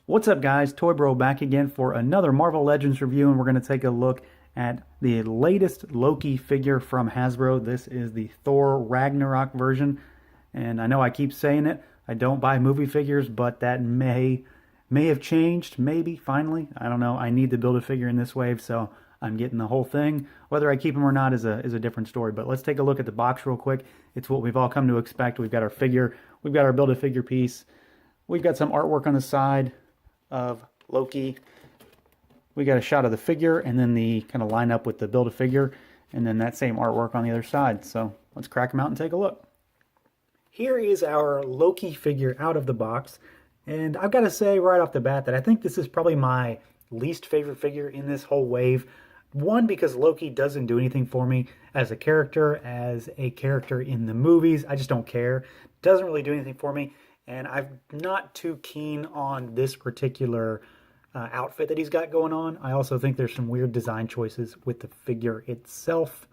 What's up, guys? Toy Bro back again for another Marvel Legends review, and we're going to take a look at the latest Loki figure from Hasbro. This is the Thor Ragnarok version, and I know I keep saying it. I don't buy movie figures, but that may have changed. Maybe finally, I don't know. I need to build a figure in this wave, so I'm getting the whole thing. Whether I keep them or not is a different story. But let's take a look at the box real quick. It's what we've all come to expect. We've got our figure. We've got our Build-A-Figure piece. We've got some artwork on the side of Loki. We got a shot of the figure and then the kind of line up with the Build-A-Figure and then that same artwork on the other side. So let's crack them out and take a look. Here is our Loki figure out of the box. And I've got to say right off the bat that I think this is probably my least favorite figure in this whole wave. One, because Loki doesn't do anything for me as a character in the movies. I just don't care. Doesn't really do anything for me. And I'm not too keen on this particular outfit that he's got going on. I also think there's some weird design choices with the figure itself.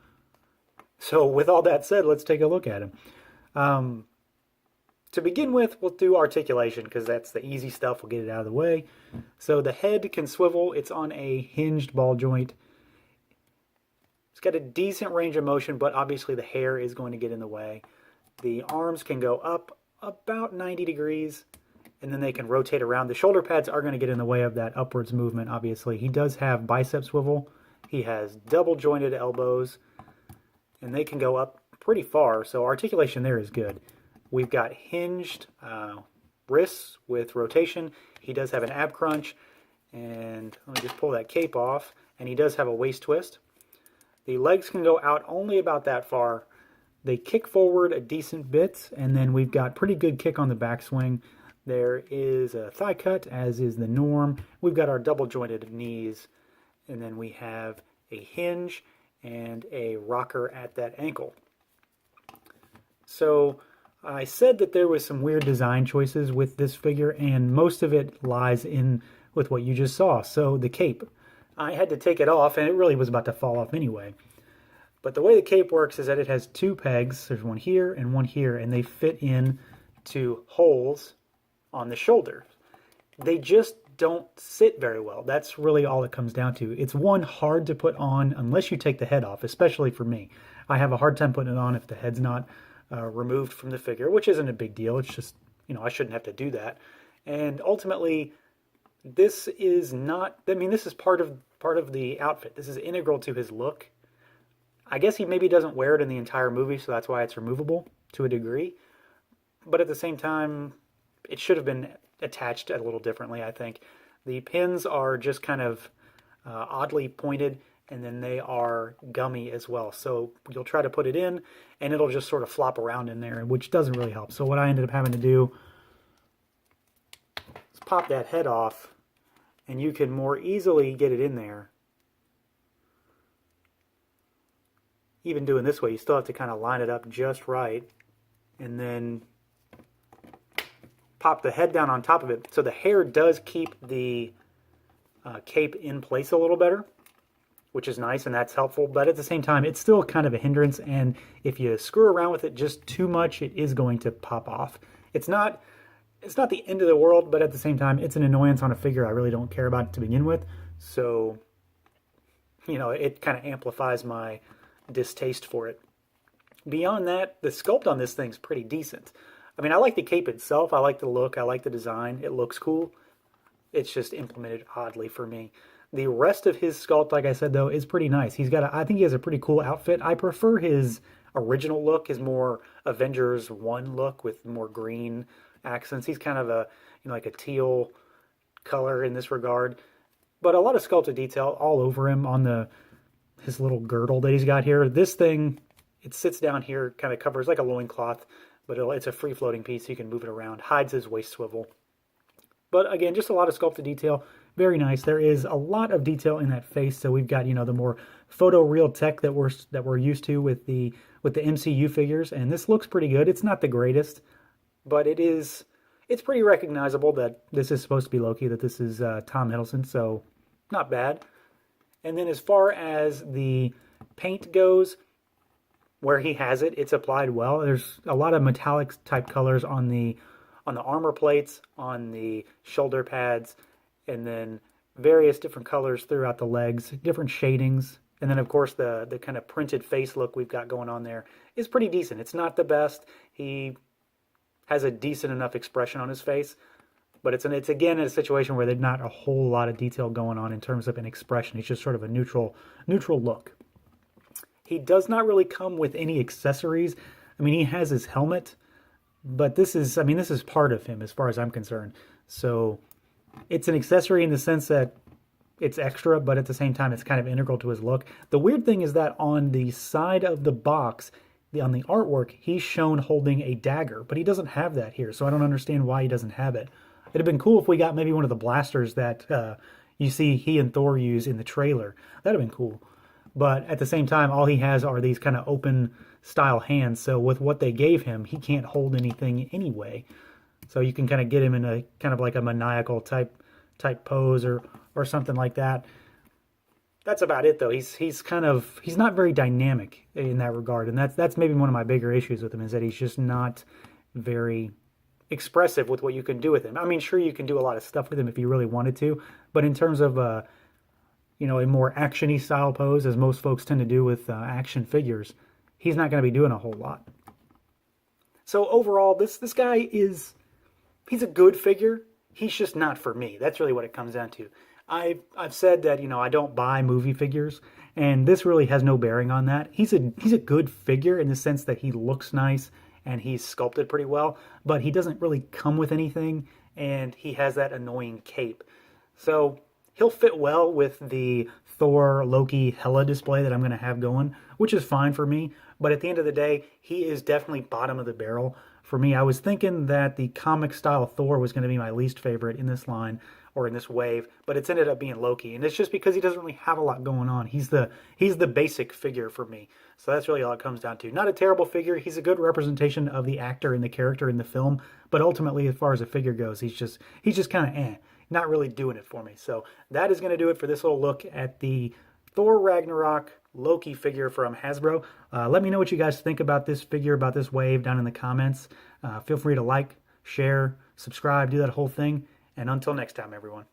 So with all that said, let's take a look at him. To begin with, we'll do articulation because that's the easy stuff. We'll get it out of the way. So the head can swivel. It's on a hinged ball joint. It's got a decent range of motion, but obviously the hair is going to get in the way. The arms can go up about 90 degrees, and then they can rotate around. The shoulder pads are going to get in the way of that upwards movement, obviously. He does have bicep swivel. He has double jointed elbows, and they can go up pretty far, so articulation there is good. We've got hinged wrists with rotation. He does have an ab crunch, and let me just pull that cape off, and he does have a waist twist. The legs can go out only about that far. They kick forward a decent bit, and then we've got pretty good kick on the backswing. There is a thigh cut, as is the norm. We've got our double jointed knees, and then we have a hinge and a rocker at that ankle. So I said that there was some weird design choices with this figure, and most of it lies in with what you just saw. So the cape, I had to take it off, and it really was about to fall off anyway. But the way the cape works is that it has two pegs. There's one here, and they fit in to holes on the shoulder. They just don't sit very well. That's really all it comes down to. It's one, hard to put on unless you take the head off, especially for me. I have a hard time putting it on if the head's not removed from the figure, which isn't a big deal. It's just, I shouldn't have to do that. And ultimately, this is not, this is part of the outfit. This is integral to his look. I guess he maybe doesn't wear it in the entire movie, so that's why it's removable to a degree. But at the same time, it should have been attached a little differently, I think. The pins are just kind of oddly pointed, and then they are gummy as well. So you'll try to put it in, and it'll just sort of flop around in there, which doesn't really help. So what I ended up having to do is pop that head off, and you can more easily get it in there. Even doing this way, you still have to kind of line it up just right, and then pop the head down on top of it. So the hair does keep the cape in place a little better, which is nice, and that's helpful. But at the same time, it's still kind of a hindrance, and if you screw around with it just too much, it is going to pop off. It's not the end of the world, but at the same time, it's an annoyance on a figure I really don't care about to begin with. So, it kind of amplifies my distaste for it. Beyond that, the sculpt on this thing's pretty decent. I like the cape itself. I like the look. I like the design. It looks cool. It's just implemented oddly for me. The rest of his sculpt, like I said, though, is pretty nice. I think he has a pretty cool outfit. I prefer his original look, his more Avengers 1 look with more green accents. He's kind of like a teal color in this regard. But a lot of sculpted detail all over him on his little girdle that he's got here. This thing, it sits down here, kind of covers like a loincloth, but it's a free-floating piece, so you can move it around. Hides his waist swivel. But again, just a lot of sculpted detail. Very nice. There is a lot of detail in that face, so we've got, the more photo-real tech that we're used to with the MCU figures, and this looks pretty good. It's not the greatest, but it's pretty recognizable that this is supposed to be Loki, that this is Tom Hiddleston, so not bad. And then as far as the paint goes, where he has it, it's applied well. There's a lot of metallic type colors on the on the armor plates, on the shoulder pads, and then various different colors throughout the legs, different shadings. And then, of course, the kind of printed face look we've got going on there is pretty decent. It's not the best. He has a decent enough expression on his face, but it's again in a situation where there's not a whole lot of detail going on in terms of an expression. He's just sort of a neutral look. He does not really come with any accessories. I mean, he has his helmet, but this is part of him as far as I'm concerned. So it's an accessory in the sense that it's extra, but at the same time, it's kind of integral to his look. The weird thing is that on the side of the box, on the artwork, he's shown holding a dagger, but he doesn't have that here, so I don't understand why he doesn't have it. It'd have been cool if we got maybe one of the blasters that you see he and Thor use in the trailer. That'd have been cool. But at the same time, all he has are these kind of open style hands, so with what they gave him, he can't hold anything anyway. So you can kind of get him in a kind of like a maniacal type pose or something like that. That's about it, though. He's not very dynamic in that regard, and that's maybe one of my bigger issues with him, is that he's just not very expressive with what you can do with him. I mean, sure, you can do a lot of stuff with him if you really wanted to, but in terms of a more action-y style pose, as most folks tend to do with action figures, he's not going to be doing a whole lot. So overall, this guy he's a good figure. He's just not for me. That's really what it comes down to. I've said that, I don't buy movie figures, and this really has no bearing on that. He's a good figure in the sense that he looks nice and he's sculpted pretty well, but he doesn't really come with anything, and he has that annoying cape. So he'll fit well with the Thor, Loki, Hela display that I'm going to have going, which is fine for me, but at the end of the day, he is definitely bottom of the barrel for me. I was thinking that the comic style Thor was going to be my least favorite in this line, or in this wave, but it's ended up being Loki, and it's just because he doesn't really have a lot going on. He's the basic figure for me, so that's really all it comes down to. Not a terrible figure. He's a good representation of the actor and the character in the film, but ultimately, as far as a figure goes, he's just kind of not really doing it for me. So that is going to do it for this little look at the Thor Ragnarok Loki figure from Hasbro. Let me know what you guys think about this figure, about this wave, down in the comments. Feel free to like, share, subscribe, do that whole thing. And until next time, everyone.